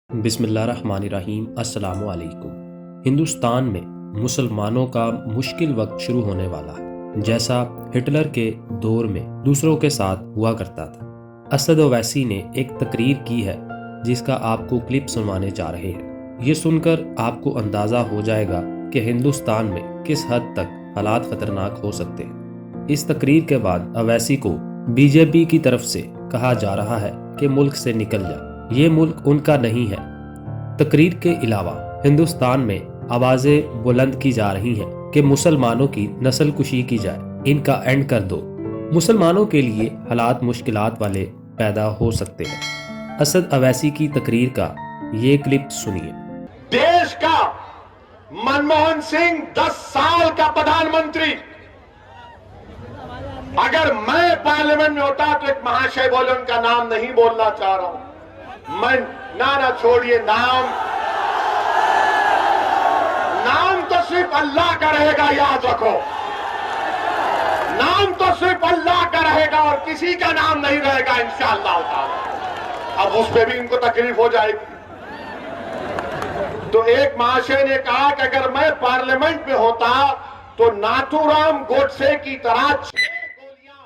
बिस्मिल्लाहिर्रहमानिर्रहीम। अस्सलामुअलैकुम। हिंदुस्तान में मुसलमानों का मुश्किल वक्त शुरू होने वाला है, जैसा हिटलर के दौर में दूसरों के साथ हुआ करता था। असद ओवैसी ने एक तकरीर की है जिसका आपको क्लिप सुनवाने जा रहे हैं। ये सुनकर आपको अंदाज़ा हो जाएगा कि हिंदुस्तान में किस हद तक हालात खतरनाक हो सकते हैं। इस तकरीर के बाद ओवैसी को बीजेपी की तरफ से कहा जा रहा है कि मुल्क से निकल जा, ये मुल्क उनका नहीं है। तकरीर के अलावा हिंदुस्तान में आवाजें बुलंद की जा रही हैं कि मुसलमानों की नस्ल कुशी की जाए, इनका एंड कर दो। मुसलमानों के लिए हालात मुश्किलात वाले पैदा हो सकते हैं। असद ओवैसी की तकरीर का ये क्लिप सुनिए। देश का मनमोहन सिंह 10 साल का प्रधानमंत्री, अगर मैं पार्लियामेंट में होता तो एक महाशय बोले, उनका नाम नहीं बोलना चाह रहा हूं मैं, ना छोड़िए, नाम तो सिर्फ अल्लाह का रहेगा, याद रखो। नाम तो सिर्फ अल्लाह का रहेगा और किसी का नाम नहीं रहेगा इंशाअल्लाह ताला। अब उस पर भी इनको तकलीफ हो जाएगी। तो एक महाशय ने कहा कि अगर मैं पार्लियामेंट में होता तो नाथूराम गोडसे की तरह 6 गोलियां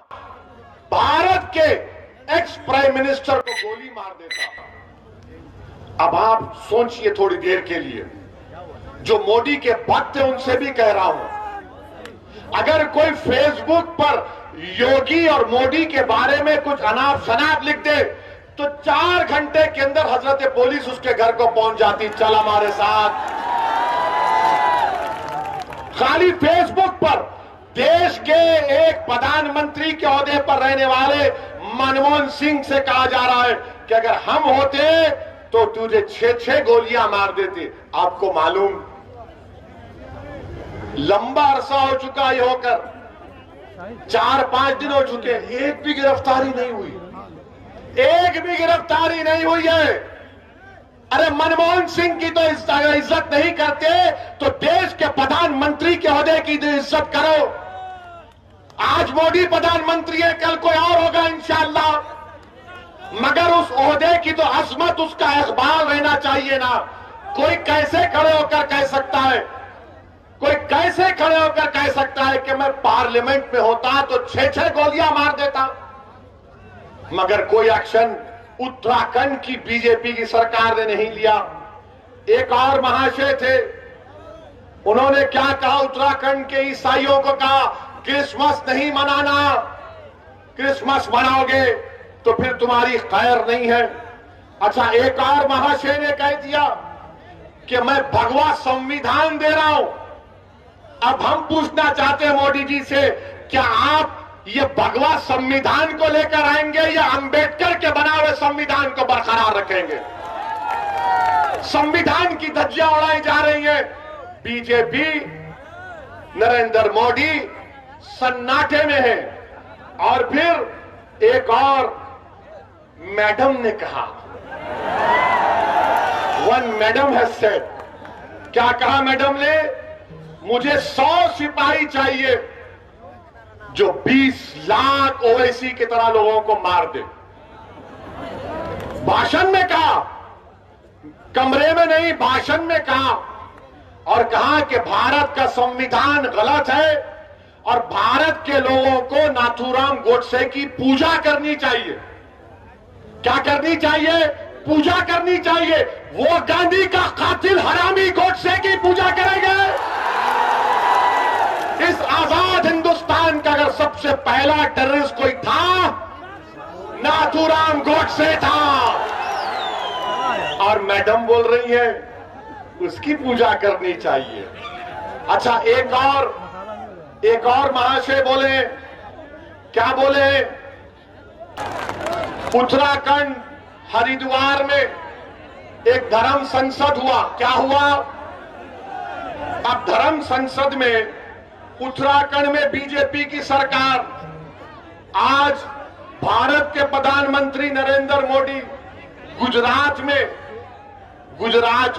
भारत के एक्स प्राइम मिनिस्टर को गोली मार देता। अब आप सोचिए थोड़ी देर के लिए, जो मोदी के भक्त है उनसे भी कह रहा हूं, अगर कोई फेसबुक पर योगी और मोदी के बारे में कुछ अनाप शनाप लिख दे तो 4 घंटे के अंदर हजरत पुलिस उसके घर को पहुंच जाती, चल हमारे साथ। खाली फेसबुक पर देश के एक प्रधानमंत्री के ओहदे पर रहने वाले मनमोहन सिंह से कहा जा रहा है कि अगर हम होते तो तुझे 6 गोलियां मार देते। आपको मालूम, लंबा अरसा हो चुका ये होकर, 4-5 दिन हो चुके, एक भी गिरफ्तारी नहीं हुई, एक भी गिरफ्तारी नहीं हुई है। अरे मनमोहन सिंह की तो इज्जत नहीं करते तो देश के प्रधानमंत्री के ओहदे की तो इज्जत करो। आज मोदी प्रधानमंत्री है, कल कोई और होगा इंशाअल्लाह, मगर उस ओहदे की तो अजमत, उसका इकबाल रहना चाहिए ना। कोई कैसे खड़े होकर कह सकता है, कोई कैसे खड़े होकर कह सकता है कि मैं पार्लियामेंट में होता तो 6 गोलियां मार देता। मगर कोई एक्शन उत्तराखंड की बीजेपी की सरकार ने नहीं लिया। एक और महाशय थे, उन्होंने क्या कहा, उत्तराखंड के ईसाइयों को कहा क्रिसमस नहीं मनाना, क्रिसमस मनाओगे तो फिर तुम्हारी खैर नहीं है। अच्छा, एक और महाशय ने कह दिया कि मैं भगवा संविधान दे रहा हूं। अब हम पूछना चाहते हैं मोदी जी से, क्या आप ये भगवा संविधान को लेकर आएंगे या अंबेडकर के बना हुए संविधान को बरकरार रखेंगे? संविधान की धज्जियां उड़ाई जा रही हैं। बीजेपी, नरेंद्र मोदी सन्नाटे में है। और फिर एक और मैडम ने कहा, वन मैडम हैज सेड, क्या कहा मैडम ने, मुझे 100 सिपाही चाहिए जो 20 लाख ओवैसी की तरह लोगों को मार दे। भाषण में कहा, कमरे में नहीं, भाषण में कहा। और कहा कि भारत का संविधान गलत है और भारत के लोगों को नाथूराम गोडसे की पूजा करनी चाहिए। क्या करनी चाहिए? पूजा करनी चाहिए। वो गांधी का कातिल हरामी गोडसे की पूजा करेंगे। इस आजाद हिंदुस्तान का अगर सबसे पहला टेररिस्ट कोई था, नाथूराम गोडसे था। और मैडम बोल रही है उसकी पूजा करनी चाहिए। अच्छा, एक और महाशय बोले, क्या बोले, उत्तराखंड हरिद्वार में एक धर्म संसद हुआ। क्या हुआ? अब धर्म संसद में उत्तराखंड में बीजेपी की सरकार, आज भारत के प्रधानमंत्री नरेंद्र मोदी गुजरात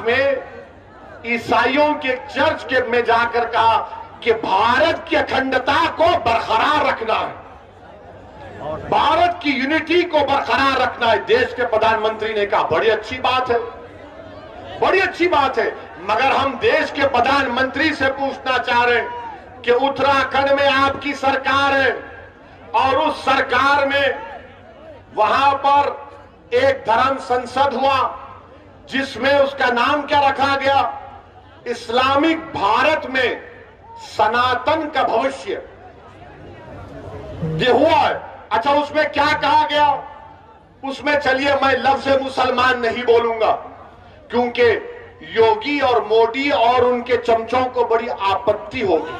में ईसाइयों के चर्च के में जाकर कहा कि भारत की अखंडता को बरकरार रखना है, भारत की यूनिटी को बरकरार रखना है। देश के प्रधानमंत्री ने कहा बड़ी अच्छी बात है, बड़ी अच्छी बात है, मगर हम देश के प्रधानमंत्री से पूछना चाह रहे हैं कि उत्तराखंड में आपकी सरकार है और उस सरकार में वहां पर एक धर्म संसद हुआ जिसमें उसका नाम क्या रखा गया, इस्लामिक भारत में सनातन का भविष्य, ये हुआ है। अच्छा, उसमें क्या कहा गया? उसमें चलिए मैं लफ्ज़ मुसलमान नहीं बोलूंगा क्योंकि योगी और मोदी और उनके चमचों को बड़ी आपत्ति होगी।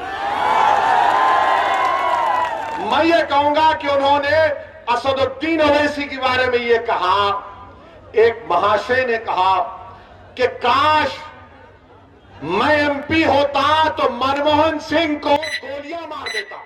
मैं ये कहूंगा कि उन्होंने असदुद्दीन ओवैसी के बारे में ये कहा, एक महाशय ने कहा कि काश मैं एमपी होता तो मनमोहन सिंह को गोलियां मार देता।